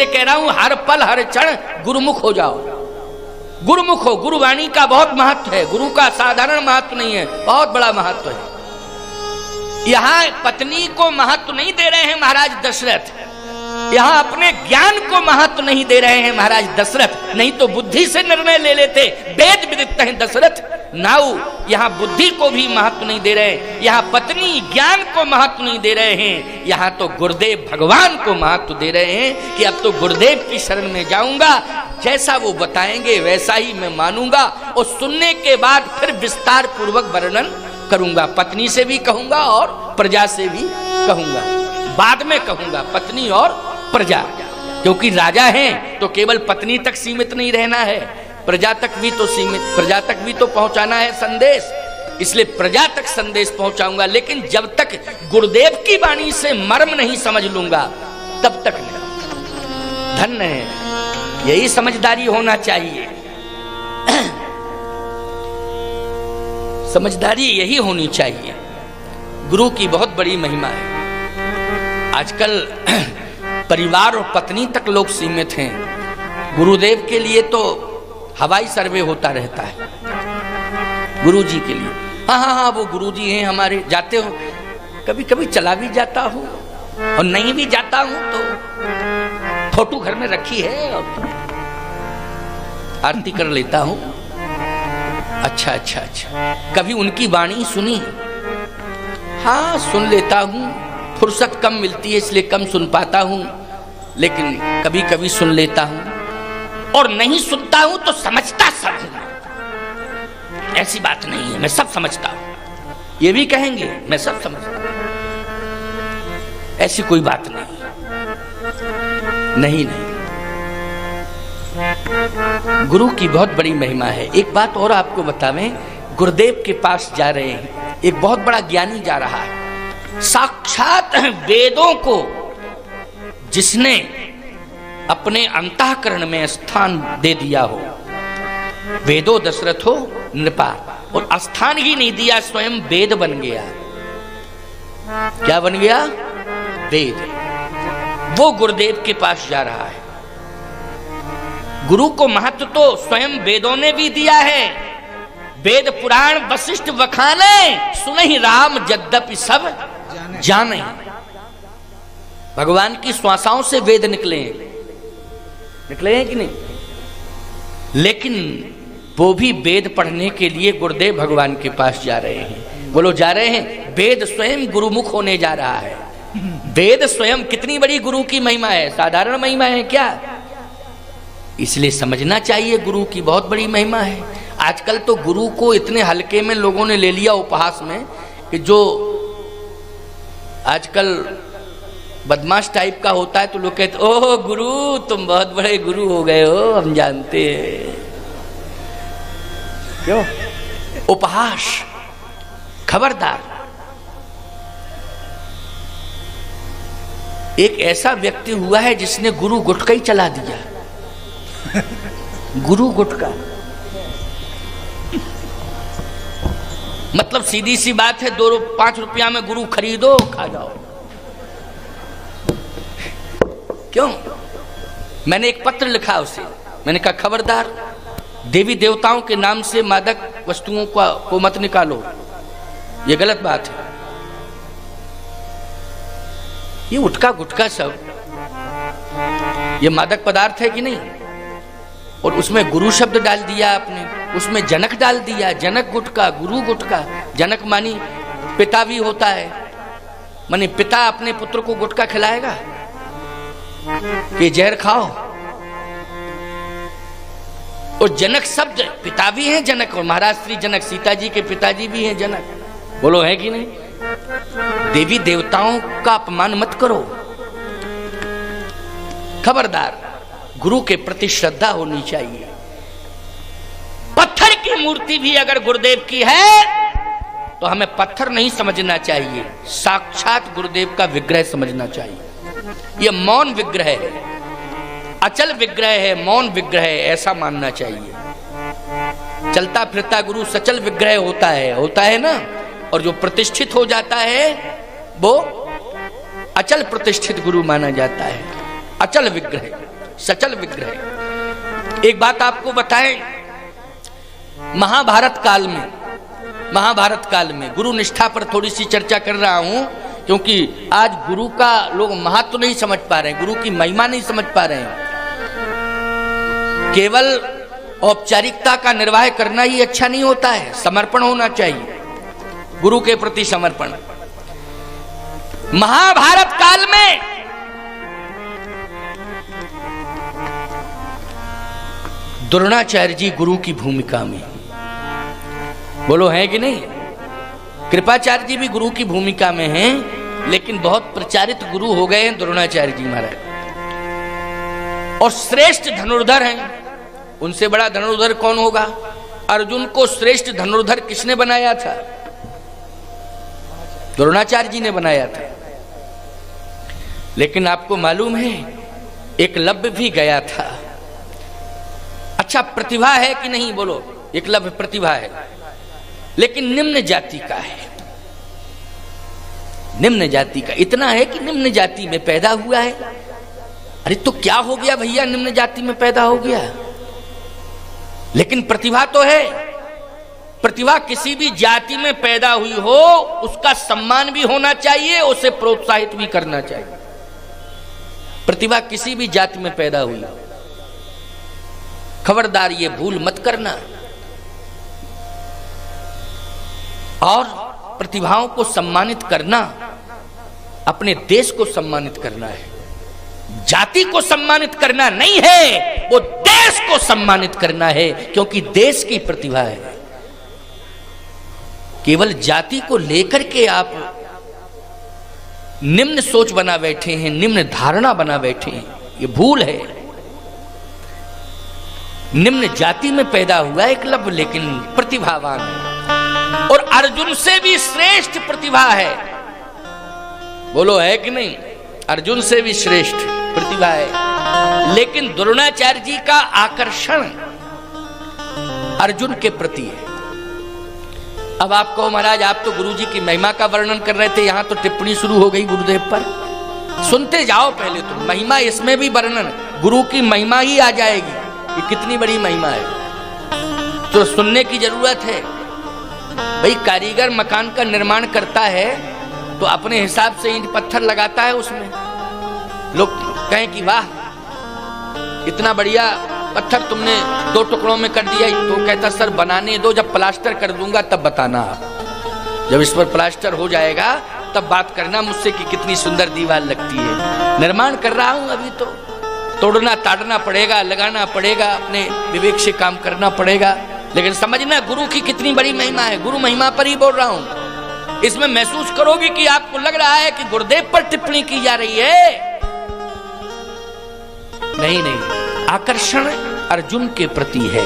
इसलिए कह रहा हूं हर पल हर क्षण गुरुमुख हो जाओ, गुरुमुख हो। गुरुवाणी का बहुत महत्व है, गुरु का साधारण महत्व नहीं है, बहुत बड़ा महत्व है। यहां पत्नी को महत्व नहीं दे रहे हैं महाराज दशरथ, यहां अपने ज्ञान को महत्व नहीं दे रहे हैं महाराज दशरथ, नहीं तो बुद्धि से निर्णय ले लेते। वेद विदित हैं दशरथ नाउ, यहां बुद्धि को भी महत्व नहीं दे रहे, यहां पत्नी ज्ञान को महत्व नहीं दे रहे हैं, यहां तो गुरुदेव भगवान को महत्व दे रहे हैं कि अब तो गुरुदेव की शरण में जाऊंगा, जैसा वो बताएंगे वैसा ही मैं मानूंगा, और सुनने के बाद फिर विस्तार पूर्वक वर्णन करूंगा। पत्नी से भी कहूंगा और प्रजा से भी कहूंगा, बाद में कहूंगा पत्नी और प्रजा, क्योंकि राजा हैं तो केवल पत्नी तक सीमित नहीं रहना है, प्रजा तक भी तो सीमित, प्रजा तक भी तो पहुंचाना है संदेश, इसलिए प्रजा तक संदेश पहुंचाऊंगा। लेकिन जब तक गुरुदेव की वाणी से मर्म नहीं समझ लूंगा तब तक नहीं। धन्य है, यही समझदारी होना चाहिए, समझदारी यही होनी चाहिए। गुरु की बहुत बड़ी महिमा है। आजकल परिवार और पत्नी तक लोग सीमित हैं, गुरुदेव के लिए तो हवाई सर्वे होता रहता है, गुरु जी के लिए। हाँ, वो गुरु जी हैं हमारे, जाते हो? कभी कभी चला भी जाता हूँ और नहीं भी जाता हूँ तो फोटो घर में रखी है और आरती कर लेता हूँ। अच्छा। कभी उनकी वाणी सुनी? हाँ, सुन लेता हूँ, फुर्सत कम मिलती है इसलिए कम सुन पाता हूँ, लेकिन कभी कभी सुन लेता हूँ। और नहीं सुनता हूँ तो समझता सब हूँ, ऐसी बात नहीं है, मैं सब समझता हूँ। ये भी कहेंगे मैं सब समझता हूँ, ऐसी कोई बात नहीं। गुरु की बहुत बड़ी महिमा है। एक बात और आपको बतावें, गुरुदेव के पास जा रहे हैं, एक बहुत बड़ा ज्ञानी जा रहा है, साक्षात वेदों को जिसने अपने अंतःकरण में स्थान दे दिया हो, वेदो दशरथो नृपा, और स्थान ही नहीं दिया, स्वयं वेद बन गया। क्या बन गया? वेद। वो गुरुदेव के पास जा रहा है। गुरु को महत्व तो स्वयं वेदों ने भी दिया है। वेद पुराण वशिष्ठ वखाने, सुनहि राम यद्यपि सब जाने। भगवान की श्वासाओं से वेद निकले हैं कि नहीं? लेकिन वो भी वेद पढ़ने के लिए गुरुदेव भगवान के पास जा रहे हैं। बोलो, जा रहे हैं। वेद स्वयं गुरुमुख होने जा रहा है। वेद स्वयं, कितनी बड़ी गुरु की महिमा है, साधारण महिमा है क्या? इसलिए समझना चाहिए गुरु की बहुत बड़ी महिमा है। आजकल तो गुरु को इतने हल्के में लोगों ने ले लिया उपहास में, कि जो आजकल बदमाश टाइप का होता है तो लोग कहते, ओह गुरु तुम बहुत बड़े गुरु हो गए हो, हम जानते हैं। क्यों? उपहास। खबरदार। एक ऐसा व्यक्ति हुआ है जिसने गुरु गुटका ही चला दिया। गुरु गुटका मतलब सीधी सी बात है, 5 रुपया में गुरु खरीदो, खा जाओ। क्यों? मैंने एक पत्र लिखा उसे, मैंने कहा खबरदार, देवी देवताओं के नाम से मादक वस्तुओं को मत निकालो, ये गलत बात है। ये उठका गुटका सब ये मादक पदार्थ है कि नहीं? और उसमें गुरु शब्द डाल दिया आपने, उसमें जनक डाल दिया, जनक गुटका, गुरु गुटका। जनक मानी पिता भी होता है, मानी पिता अपने पुत्र को गुटका खिलाएगा कि जहर खाओ। और जनक शब्द, पिता भी हैं जनक, और महाराज श्री जनक सीता जी के पिताजी भी हैं जनक। बोलो, है कि नहीं? देवी देवताओं का अपमान मत करो। खबरदार, गुरु के प्रति श्रद्धा होनी चाहिए। पत्थर की मूर्ति भी अगर गुरुदेव की है तो हमें पत्थर नहीं समझना चाहिए, साक्षात गुरुदेव का विग्रह समझना चाहिए। यह मौन विग्रह है, अचल विग्रह है, मौन विग्रह है, ऐसा मानना चाहिए। चलता फिरता गुरु सचल विग्रह होता है ना, और जो प्रतिष्ठित हो जाता है वो अचल प्रतिष्ठित गुरु माना जाता है। अचल विग्रह, सचल विग्रह। एक बात आपको बताएं, महाभारत काल में गुरु निष्ठा पर थोड़ी सी चर्चा कर रहा हूं, क्योंकि आज गुरु का लोग महत्व नहीं समझ पा रहे हैं, गुरु की महिमा नहीं समझ पा रहे हैं। केवल औपचारिकता का निर्वाह करना ही अच्छा नहीं होता है, समर्पण होना चाहिए, गुरु के प्रति समर्पण। महाभारत काल में द्रोणाचार्य जी गुरु की भूमिका में, बोलो है कि नहीं? कृपाचार्य जी भी गुरु की भूमिका में हैं, लेकिन बहुत प्रचारित गुरु हो गए हैं द्रोणाचार्य जी महाराज, और श्रेष्ठ धनुर्धर हैं। उनसे बड़ा धनुर्धर कौन होगा? अर्जुन को श्रेष्ठ धनुर्धर किसने बनाया था? द्रोणाचार्य जी ने बनाया था। लेकिन आपको मालूम है एकलव्य भी गया था। अच्छा, प्रतिभा है कि नहीं? बोलो, एकलव्य प्रतिभा है, लेकिन निम्न जाति का है। निम्न जाति का इतना है कि निम्न जाति में पैदा हुआ है। अरे तो क्या हो गया भैया, निम्न जाति में पैदा हो गया, लेकिन प्रतिभा तो है। प्रतिभा किसी भी जाति में पैदा हुई हो, उसका सम्मान भी होना चाहिए, उसे प्रोत्साहित भी करना चाहिए। प्रतिभा किसी भी जाति में पैदा हुई हो, खबरदार ये भूल मत करना। और प्रतिभाओं को सम्मानित करना, अपने देश को सम्मानित करना है, जाति को सम्मानित करना नहीं है, वो देश को सम्मानित करना है, क्योंकि देश की प्रतिभा है। केवल जाति को लेकर के आप निम्न सोच बना बैठे हैं, निम्न धारणा बना बैठे हैं, ये भूल है। निम्न जाति में पैदा हुआ एकलव्य, लेकिन प्रतिभावान है, और अर्जुन से भी श्रेष्ठ प्रतिभा है। बोलो है कि नहीं? अर्जुन से भी श्रेष्ठ प्रतिभा है, लेकिन द्रोणाचार्य जी का आकर्षण अर्जुन के प्रति है। अब आप कहो महाराज आप तो गुरु जी की महिमा का वर्णन कर रहे थे, यहां तो टिप्पणी शुरू हो गई गुरुदेव पर। सुनते जाओ पहले तो, महिमा इसमें भी वर्णन, गुरु की महिमा ही आ जाएगी कि कितनी बड़ी महिमा है, तो सुनने की जरूरत है। भाई कारीगर मकान का निर्माण करता है तो अपने हिसाब से ईंट पत्थर लगाता है, उसमें लोग कहें कि वाह इतना बढ़िया पत्थर तुमने 2 टुकड़ों में कर दिया, तो कहता सर बनाने दो, जब प्लास्टर कर दूंगा तब बताना आप। जब इस पर प्लास्टर हो जाएगा तब बात करना मुझसे कि कितनी सुंदर दीवार लगती है। निर्माण कर रहा हूं अभी, तो तोड़ना ताड़ना पड़ेगा, लगाना पड़ेगा, अपने विवेक से काम करना पड़ेगा। लेकिन समझना गुरु की कितनी बड़ी महिमा है, गुरु महिमा पर ही बोल रहा हूं। इसमें महसूस करोगे कि आपको लग रहा है कि गुरुदेव पर टिप्पणी की जा रही है। नहीं नहीं, आकर्षण अर्जुन के प्रति है।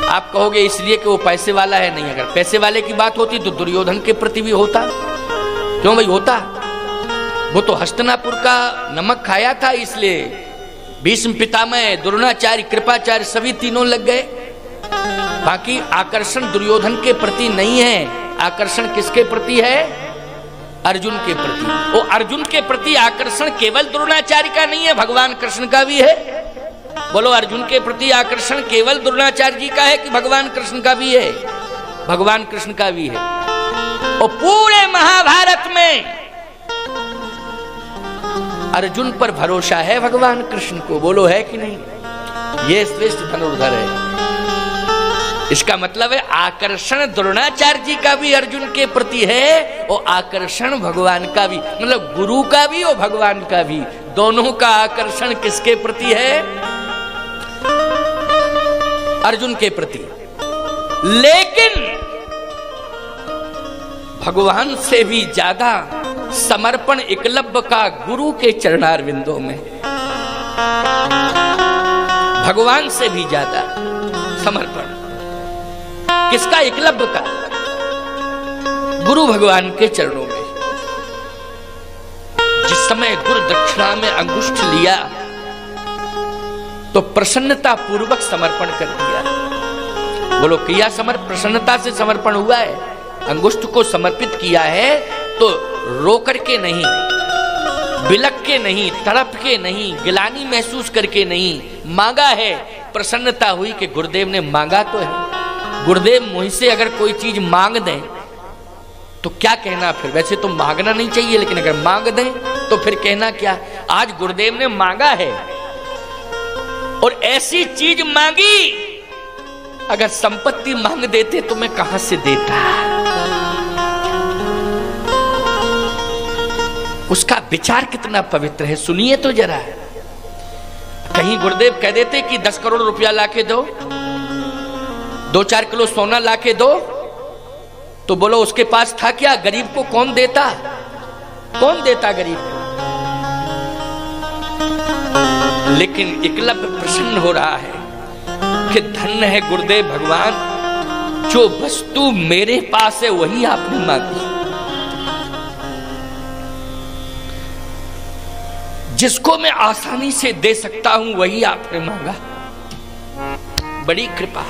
आप कहोगे इसलिए कि वो पैसे वाला है। नहीं, अगर पैसे वाले की बात होती तो दुर्योधन के प्रति भी होता। क्यों भाई होता? वो तो हस्तिनापुर का नमक खाया था, इसलिए भीष्म पितामह, द्रोणाचार्य, कृपाचार्य सभी तीनों लग गए। बाकी आकर्षण दुर्योधन के प्रति नहीं है, आकर्षण किसके प्रति है? अर्जुन के प्रति। वो अर्जुन के प्रति आकर्षण केवल द्रोणाचार्य का नहीं है, भगवान कृष्ण का भी है। बोलो, अर्जुन के प्रति आकर्षण केवल द्रोणाचार्य जी का है कि भगवान कृष्ण का भी है? भगवान कृष्ण का भी है। और पूरे महाभारत में अर्जुन पर भरोसा है भगवान कृष्ण को। बोलो है कि नहीं? ये श्रेष्ठ धनुर्धर है। इसका मतलब है आकर्षण द्रोणाचार्य जी का भी अर्जुन के प्रति है, और आकर्षण भगवान का भी, मतलब गुरु का भी और भगवान का भी, दोनों का आकर्षण किसके प्रति है? अर्जुन के प्रति। लेकिन भगवान से भी ज्यादा समर्पण एकलव्य का गुरु के चरणारविंदों में। भगवान से भी ज्यादा समर्पण किसका? एकलव्य का, गुरु भगवान के चरणों में। जिस समय गुरु दक्षिणा में अंगुष्ठ लिया तो प्रसन्नता पूर्वक समर्पण कर दिया। बोलो किया प्रसन्नता से समर्पण हुआ है। अंगुष्ठ को समर्पित किया है तो रो करके नहीं, बिलक के नहीं, तड़प के नहीं, गिलानी महसूस करके नहीं, मांगा है, प्रसन्नता हुई कि गुरुदेव ने मांगा तो है। गुरुदेव मुझसे अगर कोई चीज मांग दें तो क्या कहना फिर? वैसे तो मांगना नहीं चाहिए, लेकिन अगर मांग दें तो फिर कहना क्या? आज गुरुदेव ने मांगा है और ऐसी चीज मांगी, अगर संपत्ति मांग देते तो मैं कहां से देता? उसका विचार कितना पवित्र है, सुनिए तो जरा। कहीं गुरुदेव कह देते कि 10 करोड़ रुपया लाके दो, 2-4 किलो सोना लाके दो, तो बोलो उसके पास था क्या? गरीब को कौन देता? कौन देता गरीब को? लेकिन एकलव्य प्रसन्न हो रहा है कि धन्य है गुरुदेव भगवान, जो वस्तु मेरे पास है वही आपने मांगी, जिसको मैं आसानी से दे सकता हूं वही आपने मांगा। बड़ी कृपा।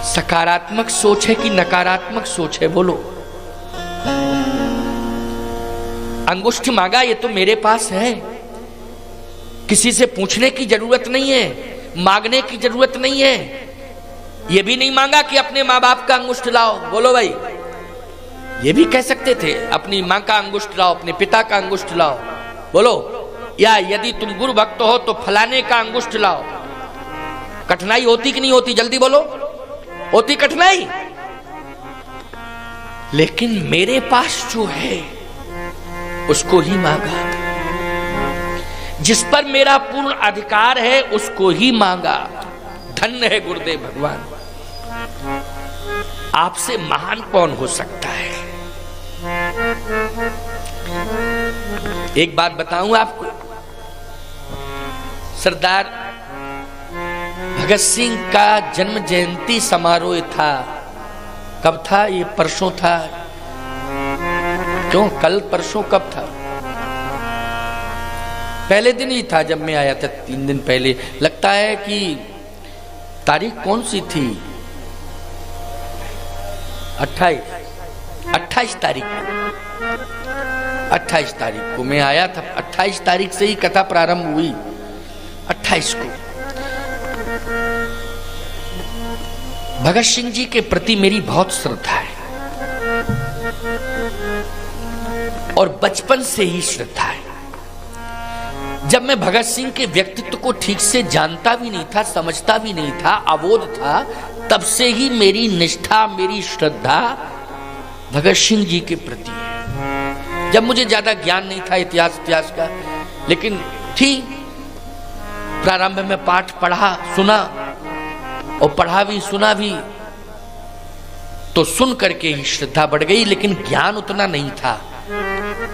सकारात्मक सोच है कि नकारात्मक सोच है? बोलो। अंगुष्ठ मांगा, ये तो मेरे पास है, किसी से पूछने की जरूरत नहीं है, मांगने की जरूरत नहीं है। ये भी नहीं मांगा कि अपने माँ बाप का अंगुष्ठ लाओ। बोलो भाई, ये भी कह सकते थे अपनी माँ का अंगुष्ठ लाओ, अपने पिता का अंगुष्ठ लाओ। बोलो। या यदि तुम गुरु भक्त हो तो फलाने का अंगुष्ठ लाओ। कठिनाई होती कि नहीं होती? जल्दी बोलो, होती कठिनाई? लेकिन मेरे पास जो है उसको ही मांगा, जिस पर मेरा पूर्ण अधिकार है उसको ही मांगा। धन्य है गुरुदेव भगवान। आपसे महान कौन हो सकता है? एक बात बताऊं आपको, सरदार भगत सिंह का जन्म जयंती समारोह था। कब था? ये परसों था। क्यों? कल परसों कब था? पहले दिन ही था जब मैं आया था, 3 दिन पहले। लगता है कि तारीख कौन सी थी? 28 तारीख को। 28 तारीख को मैं आया था। 28 तारीख से ही कथा प्रारंभ हुई। 28 को भगत सिंह जी के प्रति मेरी बहुत श्रद्धा है और बचपन से ही श्रद्धा है। जब मैं भगत सिंह के व्यक्तित्व को ठीक से जानता भी नहीं था, समझता भी नहीं था, अबोध था, तब से ही मेरी निष्ठा, मेरी श्रद्धा भगत सिंह जी के प्रति है। जब मुझे ज्यादा ज्ञान नहीं था इतिहास का, लेकिन ठीक प्रारंभ में पाठ पढ़ा, सुना और पढ़ा भी सुना भी, तो सुन करके ही श्रद्धा बढ़ गई। लेकिन ज्ञान उतना नहीं था,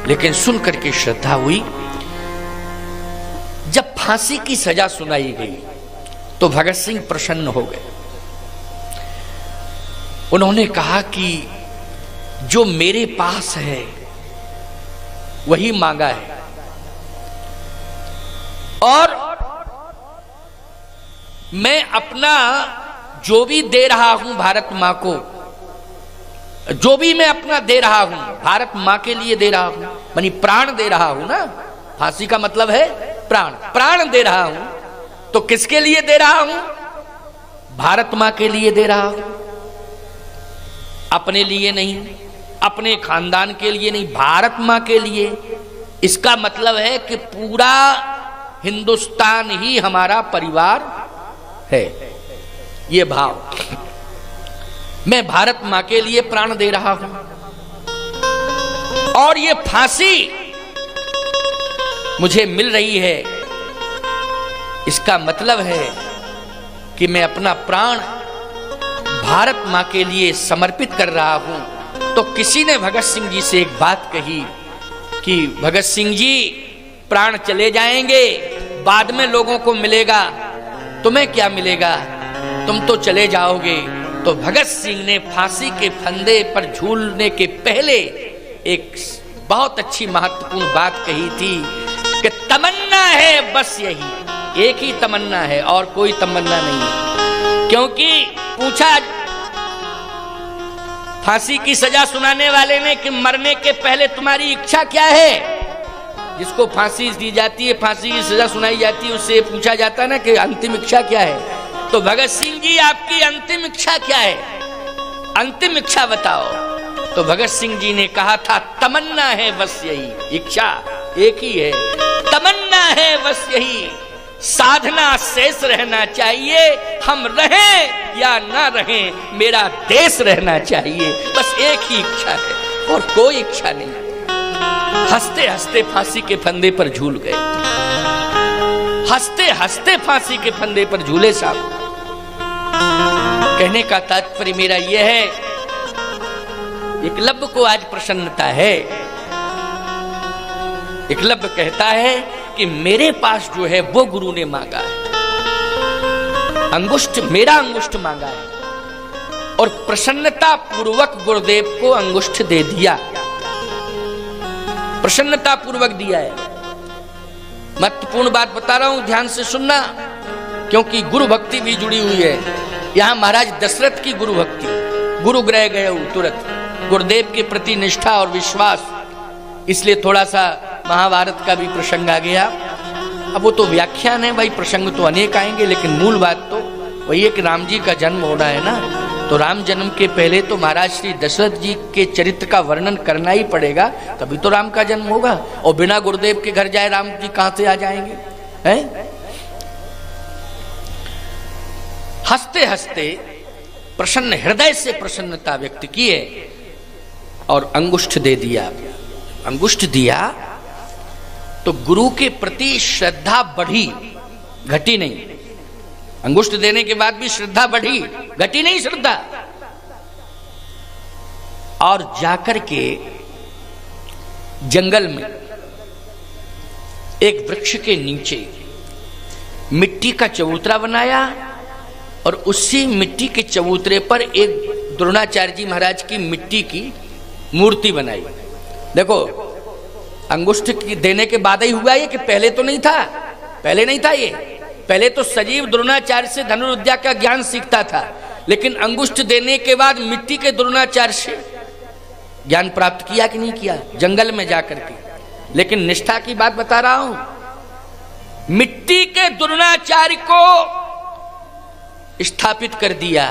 लेकिन सुन करके श्रद्धा हुई। जब फांसी की सजा सुनाई गई तो भगत सिंह प्रसन्न हो गए। उन्होंने कहा कि जो मेरे पास है वही मांगा है, और मैं अपना जो भी दे रहा हूं भारत मां को, जो भी मैं अपना दे रहा हूं भारत मां के लिए दे रहा हूं, मानी प्राण दे रहा हूं ना। फांसी का मतलब है प्राण। प्राण दे रहा हूं तो किसके लिए दे रहा हूं? भारत मां के लिए दे रहा हूं, अपने लिए नहीं, अपने खानदान के लिए नहीं, भारत मां के लिए। इसका मतलब है कि पूरा हिंदुस्तान ही हमारा परिवार है। ये भाव, मैं भारत मां के लिए प्राण दे रहा हूं। और ये फांसी मुझे मिल रही है, इसका मतलब है कि मैं अपना प्राण भारत मां के लिए समर्पित कर रहा हूं। तो किसी ने भगत सिंह जी से एक बात कही कि भगत सिंह जी, प्राण चले जाएंगे, बाद में लोगों को मिलेगा, तुम्हें क्या मिलेगा? तुम तो चले जाओगे। तो भगत सिंह ने फांसी के फंदे पर झूलने के पहले एक बहुत अच्छी महत्वपूर्ण बात कही थी कि तमन्ना है बस यही, एक ही तमन्ना है और कोई तमन्ना नहीं है। क्योंकि पूछा फांसी की सजा सुनाने वाले ने कि मरने के पहले तुम्हारी इच्छा क्या है? जिसको फांसी दी जाती है, फांसी की सजा सुनाई जाती है, उससे पूछा जाता है ना कि अंतिम इच्छा क्या है? तो भगत सिंह जी आपकी अंतिम इच्छा क्या है? अंतिम इच्छा बताओ। तो भगत सिंह जी ने कहा था तमन्ना है बस यही, इच्छा एक ही है, तमन्ना है बस यही, साधना शेष रहना चाहिए, हम रहें या ना रहें मेरा देश रहना चाहिए, बस एक ही इच्छा है और कोई इच्छा नहीं। हंसते हंसते फांसी के फंदे पर झूल गए, हंसते हंसते फांसी के फंदे पर झूले साहब। कहने का तात्पर्य मेरा यह है, एकलव्य को आज प्रसन्नता है। एकलव्य कहता है कि मेरे पास जो है वो गुरु ने मांगा है, अंगुष्ठ मेरा अंगुष्ठ मांगा है, और प्रसन्नता पूर्वक गुरुदेव को अंगुष्ठ दे दिया, प्रसन्नता पूर्वक दिया है। महत्वपूर्ण बात बता रहा हूं, ध्यान से सुनना, क्योंकि गुरु भक्ति भी जुड़ी हुई है। यहां महाराज दशरथ की गुरु भक्ति, गुरु ग्रह गए तुरंत, गुरुदेव के प्रति निष्ठा और विश्वास, इसलिए थोड़ा सा महाभारत का भी प्रसंग आ गया। अब वो तो व्याख्यान है भाई, प्रसंग तो अनेक आएंगे, लेकिन मूल बात तो वही है कि राम जी का जन्म होना है ना। तो राम जन्म के पहले तो महाराज श्री दशरथ जी के चरित्र का वर्णन करना ही पड़ेगा, तभी तो राम का जन्म होगा। और बिना गुरुदेव के घर जाए राम जी कहां से आ जाएंगे? हैं? हंसते हंसते प्रसन्न हृदय से प्रसन्नता व्यक्त की है और अंगुष्ठ दे दिया। अंगुष्ठ दिया तो गुरु के प्रति श्रद्धा बढ़ी, घटी नहीं। अंगुष्ठ देने के बाद भी श्रद्धा बढ़ी, घटी नहीं श्रद्धा। और जाकर के जंगल में एक वृक्ष के नीचे मिट्टी का चबूतरा बनाया और उसी मिट्टी के चबूतरे पर एक द्रोणाचार्य जी महाराज की मिट्टी की मूर्ति बनाई। देखो, अंगुष्ठ देने के बाद ही हुआ ये, कि पहले तो नहीं था, पहले नहीं था ये। पहले तो सजीव द्रोणाचार्य से धनुर्विद्या का ज्ञान सीखता था, लेकिन अंगुष्ठ देने के बाद मिट्टी के द्रोणाचार्य से ज्ञान प्राप्त किया कि नहीं किया, जंगल में जाकर के। लेकिन निष्ठा की बात बता रहा हूं, मिट्टी के द्रोणाचार्य को स्थापित कर दिया।